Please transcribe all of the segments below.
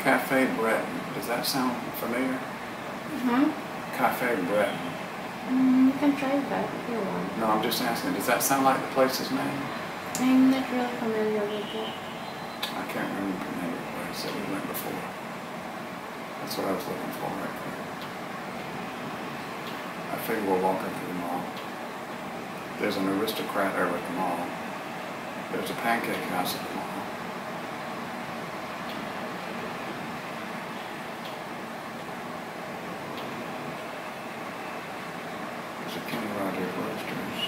Cafe Breton. Does that sound familiar? Cafe Breton. You can try that if you want. No, I'm just asking. Does that sound like the place's name? I'm not really familiar with it. I can't remember the name of the place that we went before. That's what I was looking for right there. I figure we're walking through the mall. There's an aristocrat over at the mall. There's a pancake house at the mall. There's a Kenny Rogers Roasters.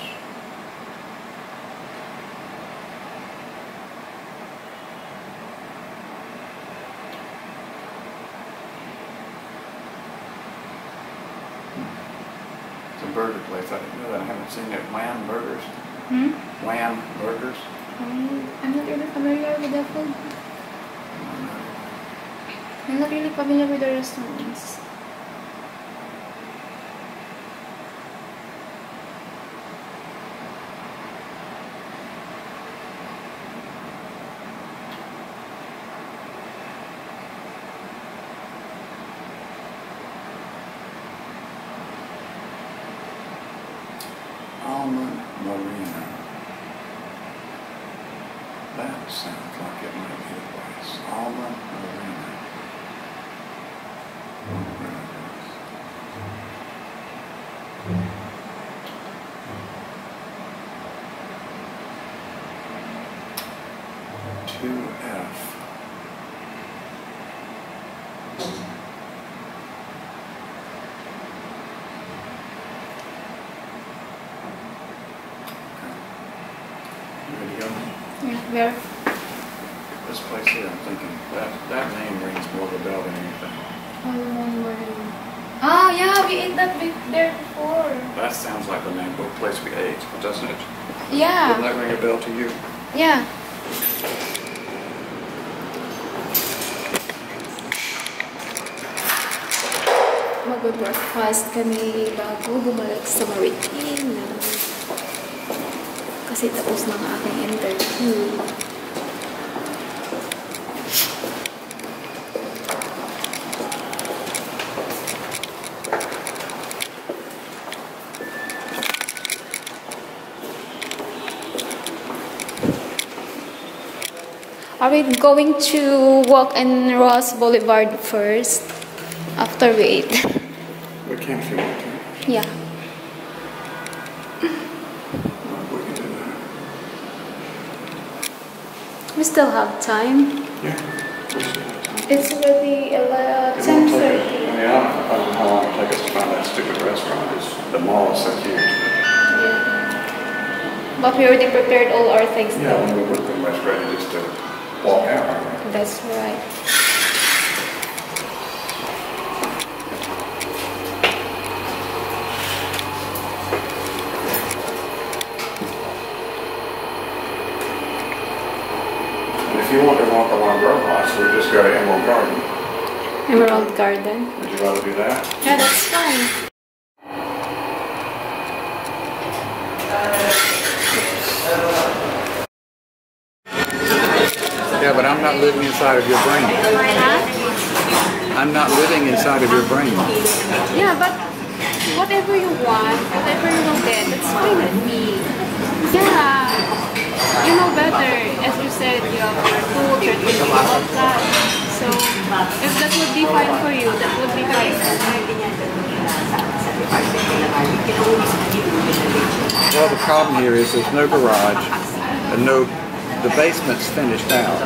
It's a burger place. I didn't know that. I haven't seen it. Wham Burgers? Wham Burgers? I'm not really familiar with the food. I'm not really familiar with the restaurants. Marina. That sounds like it might be the place. Almond Marina. Ready to go? Yeah, where? This place here, I'm thinking that name rings more of a bell than anything. Oh yeah, we ate that there before. That sounds like the name of a place we ate, doesn't it? Yeah. Doesn't that ring a bell to you? Yeah. Mag-breakfast kami bago bumalik sa MaryAnn.A. Kasi tapos ng aking interview. Are we going to walk in Ross Boulevard first after we eat? We came through it. Yeah. We can do that. We still have time. Yeah. It's already 10:30. I don't know how long it takes us to find that stupid restaurant. The mall is so huge. Yeah. But we already prepared all our things. Yeah, we were pretty much ready just to walk out. That's right. And if you want to walk along Rojas, we just go to Emerald Garden. Emerald Garden. Would you rather do that? Yeah, that's fine. Yeah, but I'm not living inside of your brain. Huh? I'm not living inside of your brain. Yeah, but whatever you want, whatever you will get, that's fine with me. Yeah. You know better. As you said, you have your food, you're thinking about that. So, if that would be fine for you, that would be fine. Well, the problem here is there's no garage and the basement's finished out.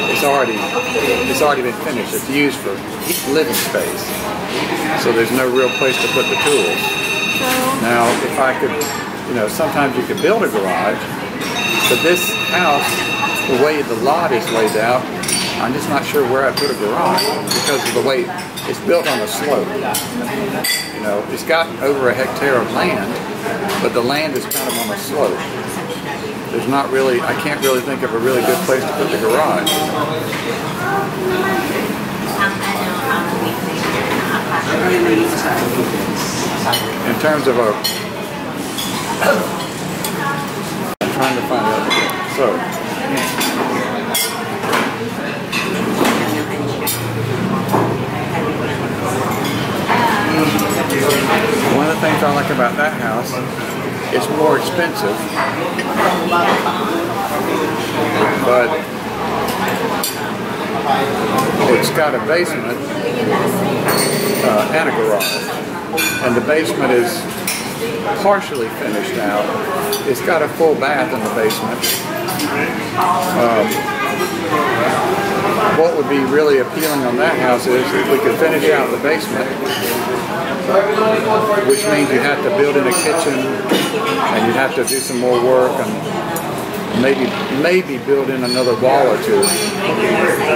It's already been finished. It's used for living space. So there's no real place to put the tools. Now, if I could, sometimes you could build a garage, but this house, the way the lot is laid out, I'm just not sure where I put a garage because of the way it's built on a slope. It's got over a hectare of land, but the land is kind of on a slope. There's not really, I can't really think of a really good place to put the garage. In terms of I'm trying to find out. So, I like about that house, it's more expensive, but it's got a basement and a garage, and the basement is partially finished out. It's got a full bath in the basement. What would be really appealing on that house is if we could finish out the basement, which means you have to build in a kitchen and you'd have to do some more work and maybe build in another wall or two.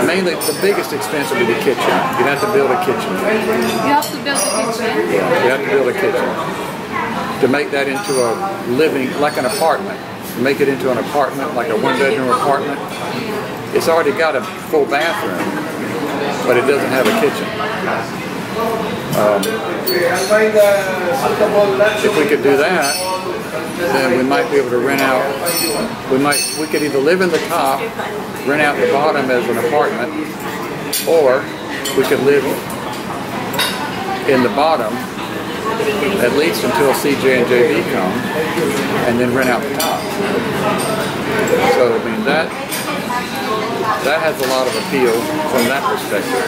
Mainly, the biggest expense would be the kitchen. You'd have to build a kitchen. You have to build a kitchen? Yeah, you have to build a kitchen. To make that into a living, like an apartment. Make it into an apartment, like a one-bedroom apartment. It's already got a full bathroom, but it doesn't have a kitchen. If we could do that, then we might be able to rent out. We could either live in the top, rent out the bottom as an apartment, or we could live in the bottom at least until CJ and JB come, and then rent out the top. So I mean that has a lot of appeal from that perspective.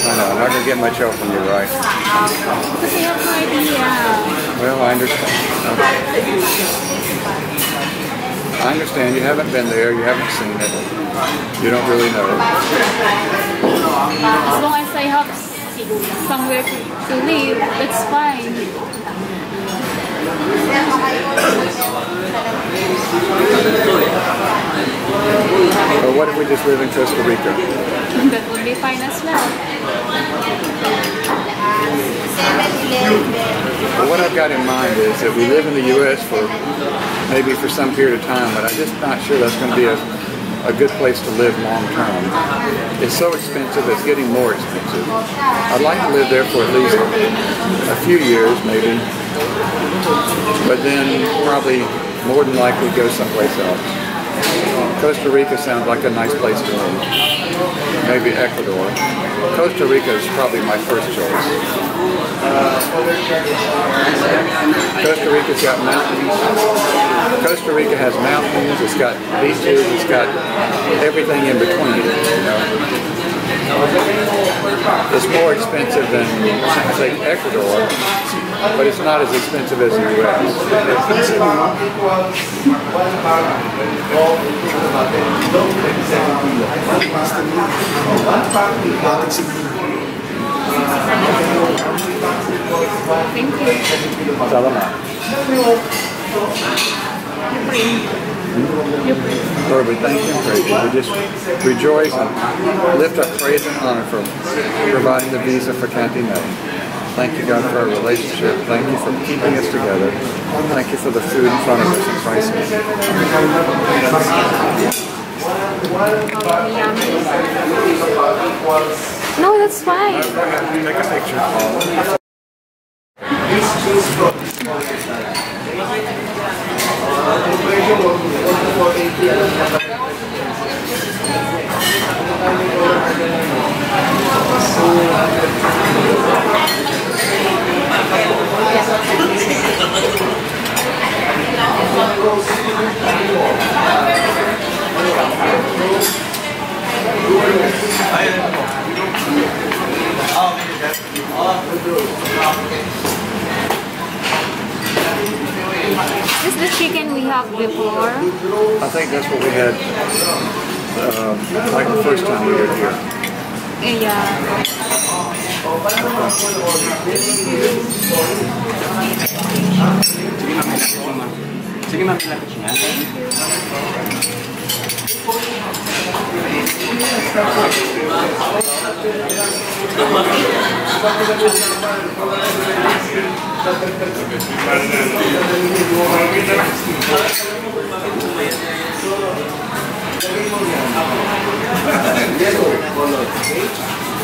I know, I'm not going to get much help from you, right? Because I have no idea. Well, I understand. I understand. You haven't been there. You haven't seen it. You don't really know. As long as I have somewhere to live, that's fine. Or what if we just live in Costa Rica? That would be fine as well. Well, what I've got in mind is that we live in the U.S. maybe for some period of time, but I'm just not sure that's going to be a good place to live long term. It's so expensive, it's getting more expensive. I'd like to live there for at least a few years, maybe, but then probably more than likely go someplace else. Costa Rica sounds like a nice place to live. Maybe Ecuador. Costa Rica is probably my first choice. Costa Rica's got mountains. Costa Rica has mountains, it's got beaches, it's got everything in between, you know. It's more expensive than, say, Ecuador, but it's not as expensive as the U.S. Thank you. Salamat. Lord, we thank you and praise you. We just rejoice and lift up praise and honor for providing the visa for Culinary. Thank you, God, for our relationship. Thank you for keeping us together. Thank you for the food in front of us in Christ's name. No, that's fine. Go ahead, take a picture. Is the chicken we have before? I think that's what we had like the first time we were here. Yeah. Sige ma'am, lapit siya.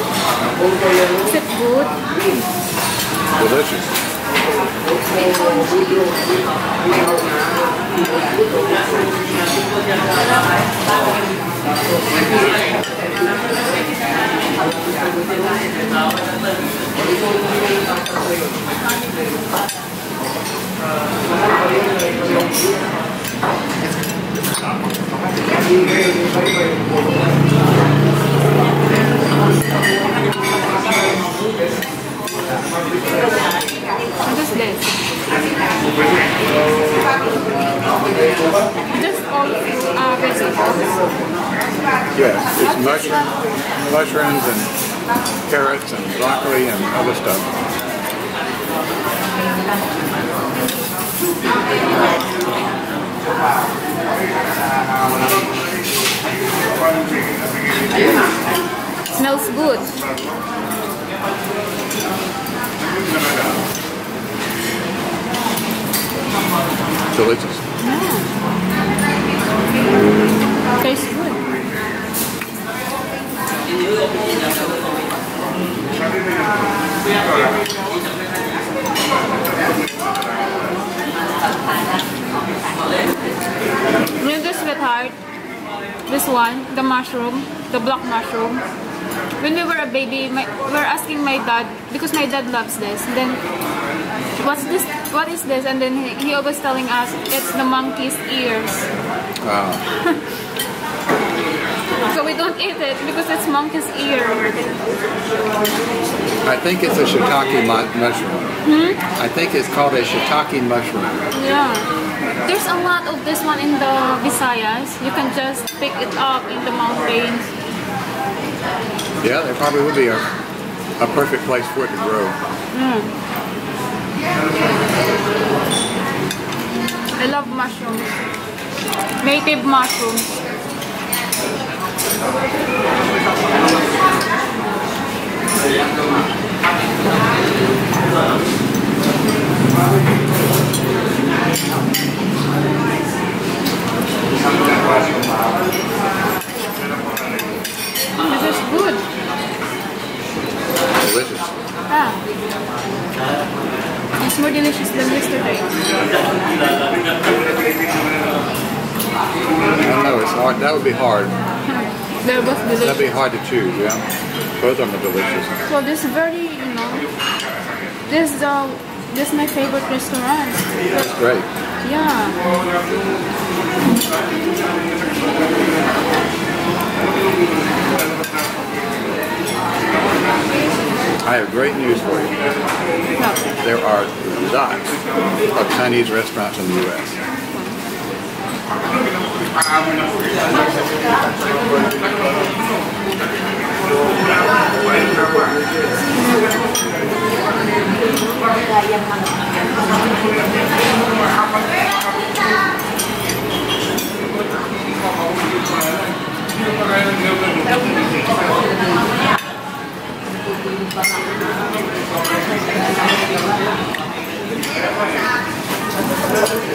Is it good? Delicious. What is this? Just all vegetables. Yeah, it's mushrooms and carrots and broccoli and other stuff. Smells good. Delicious. Yeah. Tastes good. You know this sweetheart? This one, the mushroom, the black mushroom. When we were a baby, we were asking my dad, because my dad loves this. And then, what's this? What is this? And then he always telling us, it's the monkey's ears. Wow. So we don't eat it because it's monkey's ear. I think it's a shiitake mushroom. I think it's called a shiitake mushroom. Yeah. There's a lot of this one in the Visayas. You can just pick it up in the mountains. Yeah, there probably would be a perfect place for it to grow. I love mushrooms. Native mushrooms. This is good. Delicious. Ah. It's more delicious than yesterday. I don't know, it's hard. That would be hard. They're both delicious. That'd be hard to choose, yeah. Both of them are delicious. So this very, this is my favorite restaurant. That's great. Yeah. I have great news for you. There are lots of Chinese restaurants in the U.S.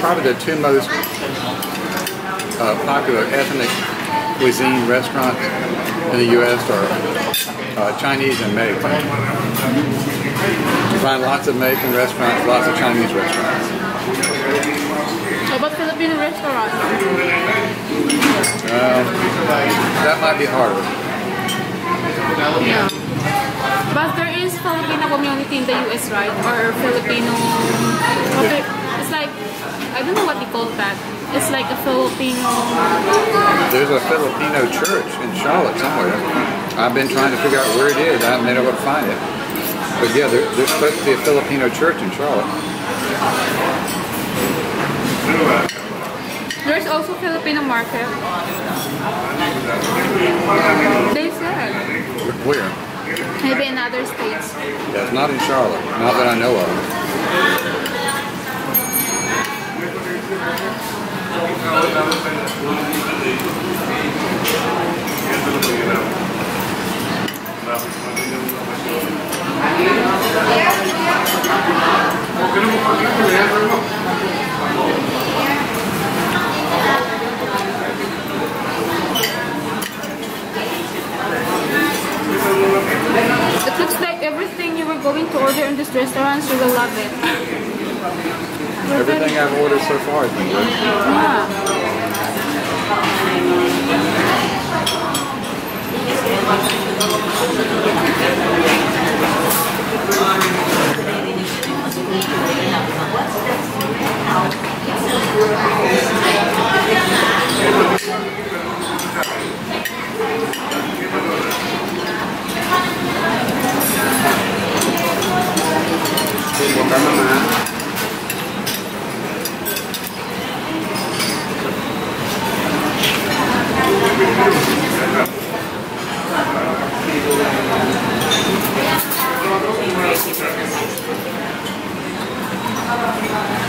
Probably the two most popular ethnic cuisine restaurants in the U.S. are Chinese and Mexican. You find lots of Mexican restaurants, lots of Chinese restaurants. How about Filipino restaurants? That might be harder. Yeah. But there is Filipino community in the US, right? Or Filipino... Okay, it's like... I don't know what they call that. It's like a Filipino... There's a Filipino church in Charlotte somewhere. I've been trying to figure out where it is. I haven't been able to find it. But yeah, there's supposed to be a Filipino church in Charlotte. There's also Filipino market. They said. Where? Maybe in other states. Yeah, it's not in Charlotte. Not that I know of. ones, you will love it. Everything I've ordered so far has been good.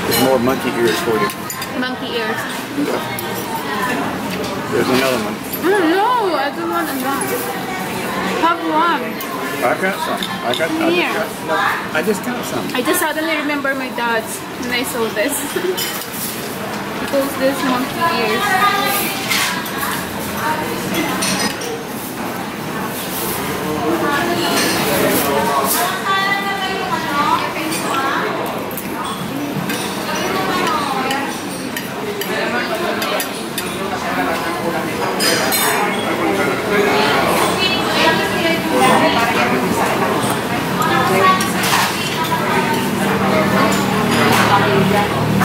There's more monkey ears for you. Monkey ears. There's another one. No, I don't want enough. Have one. I've got some. I just got some. I just suddenly remember my dad's when I saw this. He calls this monkey ears.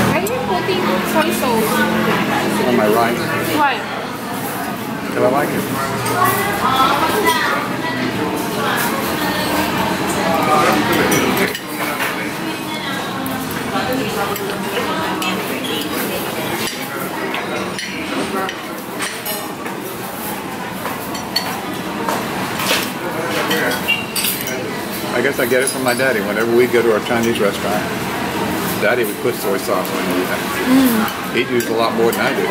Why are you putting soy sauce? On my right. Why? Because I like it. I guess I get it from my daddy. Whenever we go to our Chinese restaurant, Daddy would put soy sauce on everything. He'd use a lot more than I do.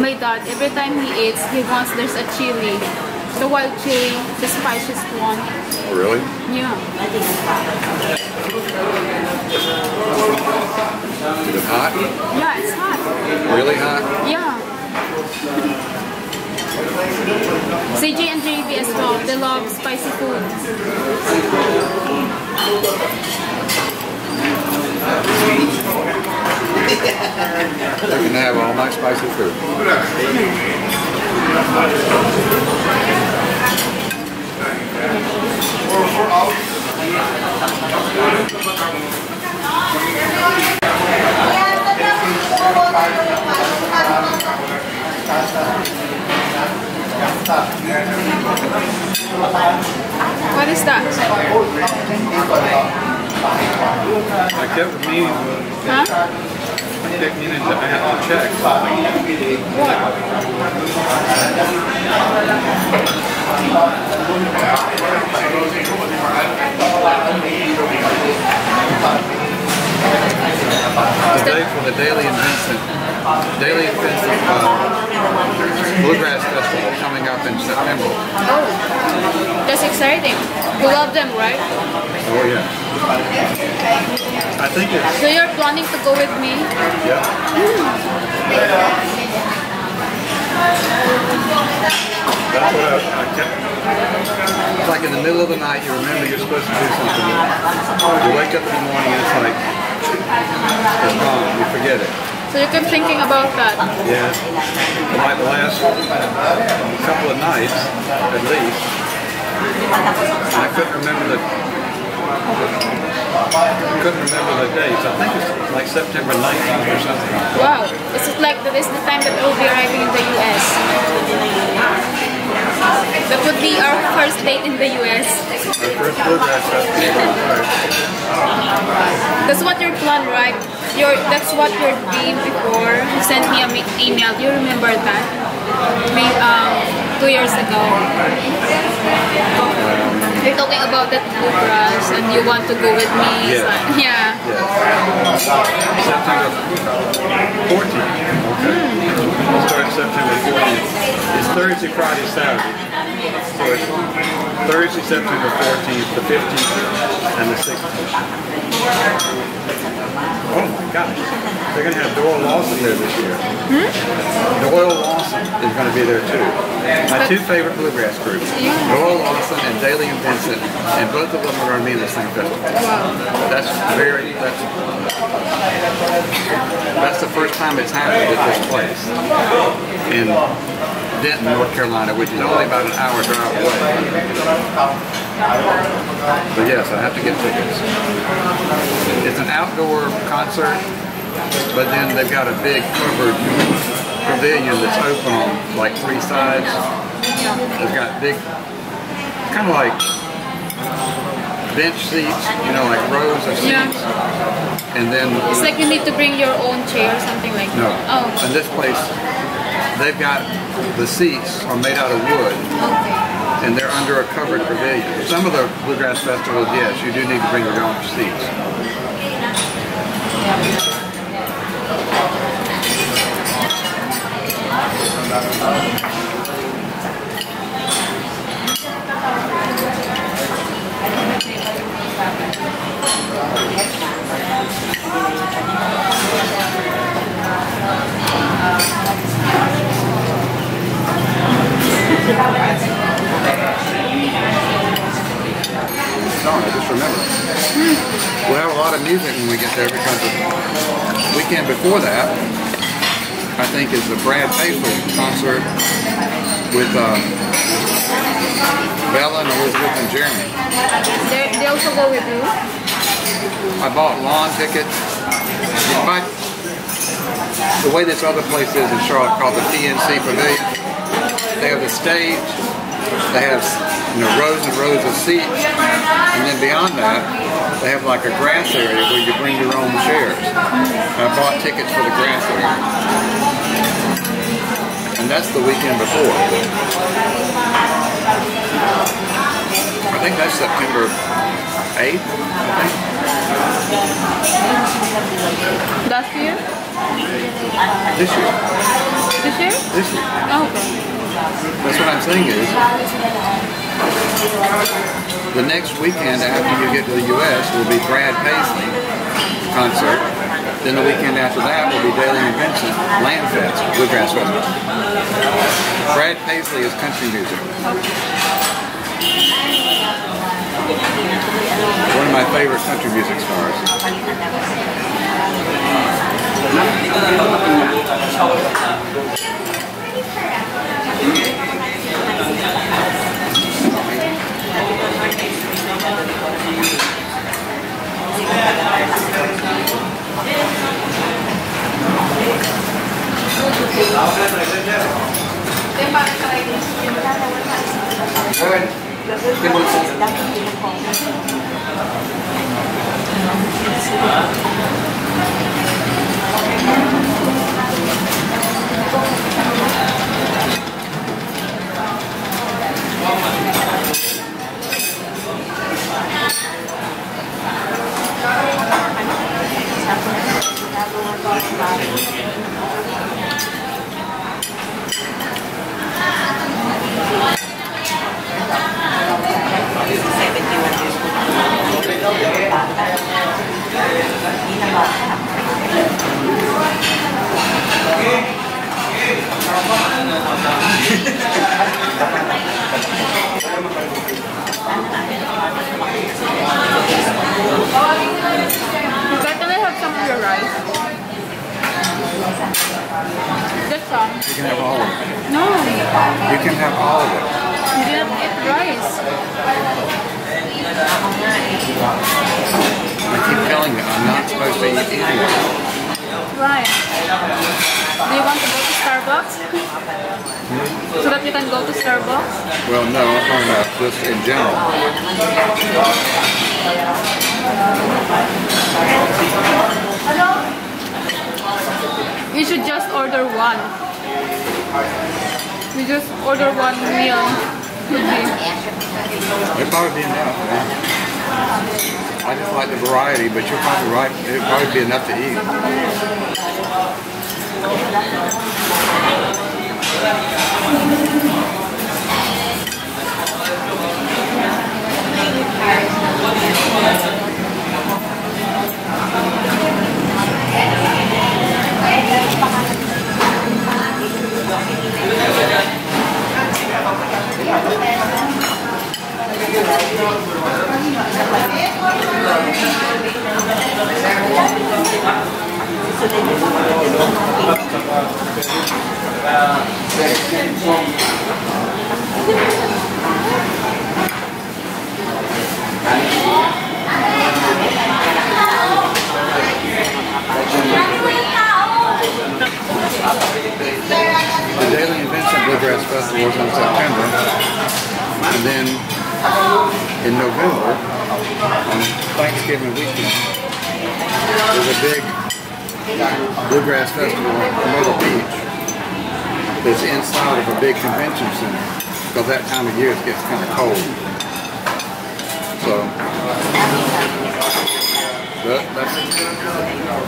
My dad, every time he eats, he wants there's a chili. The wild chili, the spiciest one. Oh, really? Yeah. Is it hot? Yeah, it's hot. Really hot? Yeah. CJ and JB as well, they love spicy food. I can have all my spicy food. What is that? I kept meaning Huh? to have to check something. For the Daily Vincent Bluegrass Festival coming up in September. Oh, that's exciting. You love them, right? Oh yeah. I think it's... So you're planning to go with me? Yeah. That's what I kept... It's like in the middle of the night, you remember you're supposed to do something. You wake up in the morning and it's like, it's gone, you forget it. So you keep thinking about that? Yeah. Like the last couple of nights, at least, I couldn't remember the dates. I think it's like September 19th or something. Wow. This is like this is the time that we'll be arriving in the US. That would be our first date in the US. Our first Bluegrass Festival. That's what your plan, right? That's what your dream before. You sent me an email. Do you remember that? 2 years ago. You're talking about that bluegrass and you want to go with me. Yeah. So, yeah. September 14th. Okay. We'll start September 14th. It's Thursday, Friday, Saturday. put Thursday, September 14th, the 15th, and the 16th. Oh my gosh. They're going to have Doyle Lawson there this year. Doyle Lawson is going to be there too. My two favorite bluegrass groups, Doyle Lawson and Daly and Vincent, and both of them are going to be in the same festival. That's the first time it's happened at this place in Denton, North Carolina, which is only about an hour drive away. But yes, I have to get tickets. It's an outdoor concert, but then they've got a big covered pavilion that's open on like three sides. It's got big, kind of like bench seats, you know, like rows of seats. And then it's like you need to bring your own chair or something like that. No. In this place, they've got the seats are made out of wood. And they're under a covered pavilion. Some of the bluegrass festivals, yes, you do need to bring your own seats. No, I just remember. We'll have a lot of music when we get there because the weekend before that, I think, is the Brad Paisley concert with Bella and Elizabeth and Jeremy. They also go with you? I bought lawn tickets. The way this other place is in Charlotte called the PNC Pavilion, they have the stage, they have rows and rows of seats, and then beyond that, they have like a grass area where you bring your own chairs. I bought tickets for the grass area. And that's the weekend before. I think that's September 8th, I think. Last year? This year. This year? This year. Oh, okay. That's what I'm saying is, the next weekend after you get to the U.S. will be Brad Paisley concert. Then the weekend after that will be Daly and Vincent Land Fest, Bluegrass Festival. Brad Paisley is country music. One of my favorite country music stars. This one. You can have all of it. No. You can have all of it. You didn't eat rice. I keep telling you, I'm not supposed to eat anything. Right. Do you want to go to Starbucks? So that you can go to Starbucks? Well, no, I'm talking about just in general. You should just order one. You just order one meal. It'd probably be enough. I just like the variety, but you're probably right. It'd probably be enough to eat. The Daily Invention Bluegrass Festival was in September, and then in November, on Thanksgiving weekend, there's a big Bluegrass Festival in Myrtle Beach that's inside of a big convention center, because that time of year it gets kind of cold. So,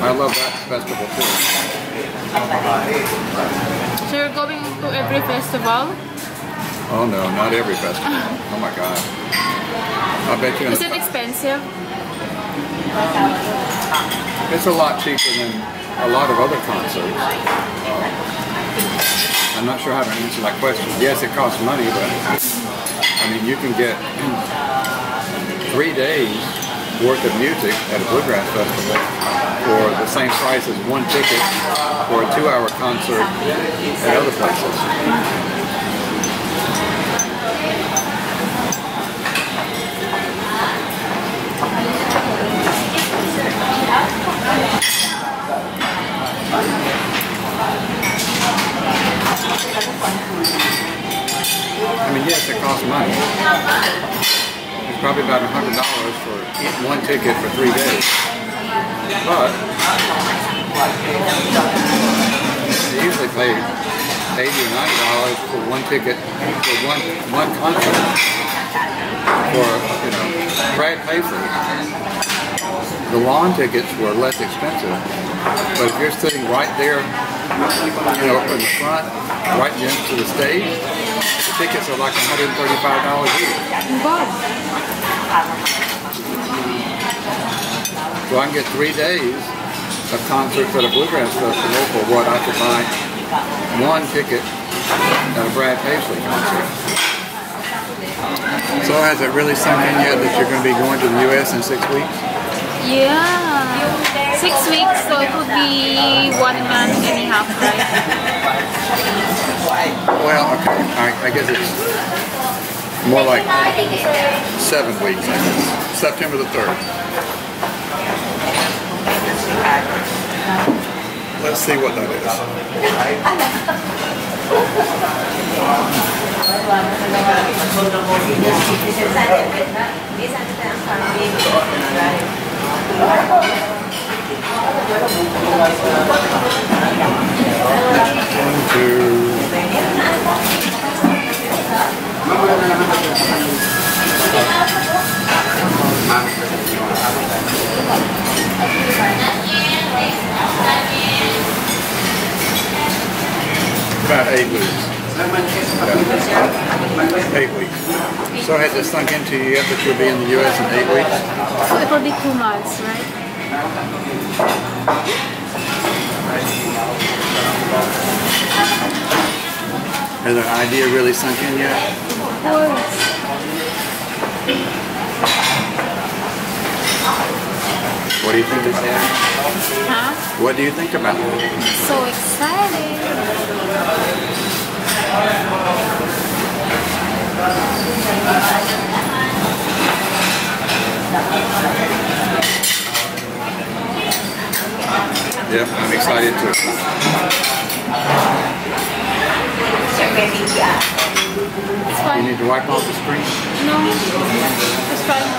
I love that festival too. So you're going to every festival? Oh no, not every festival. Oh my god. I bet you. Is it expensive? It's a lot cheaper than a lot of other concerts. I'm not sure how to answer that question. Yes, it costs money, but I mean, you can get 3 days worth of music at a bluegrass festival for the same price as one ticket for a 2-hour concert at other places. I mean, yes, it costs money. It's probably about $100 for one ticket for 3 days. But they usually pay $80 or $90 for one ticket for one concert. For, you know, Brad Paisley, the lawn tickets were less expensive. But if you're sitting right there, you know, in the front, right next to the stage, the tickets are like $135 each. So I can get 3 days of concerts at a bluegrass festival for what I could buy one ticket at a Brad Paisley concert. So has it really sunk in yet that you're going to be going to the U.S. in 6 weeks? Yeah. 6 weeks, so it would be 1 month and a half, right? Well, okay. I guess it's more like 7 weeks, I guess. September the 3rd. Let's see what that is. About 8 weeks. Yeah. 8 weeks. So has it sunk into you yet that you'll be in the U.S. in 8 weeks? So it will be 2 months, right? Has that idea really sunk in yet? Of course. What do you think about it? Huh? What do you think about it? So excited. Yep, I'm excited too. It's fine. You need to wipe off the screen? No, it's fine.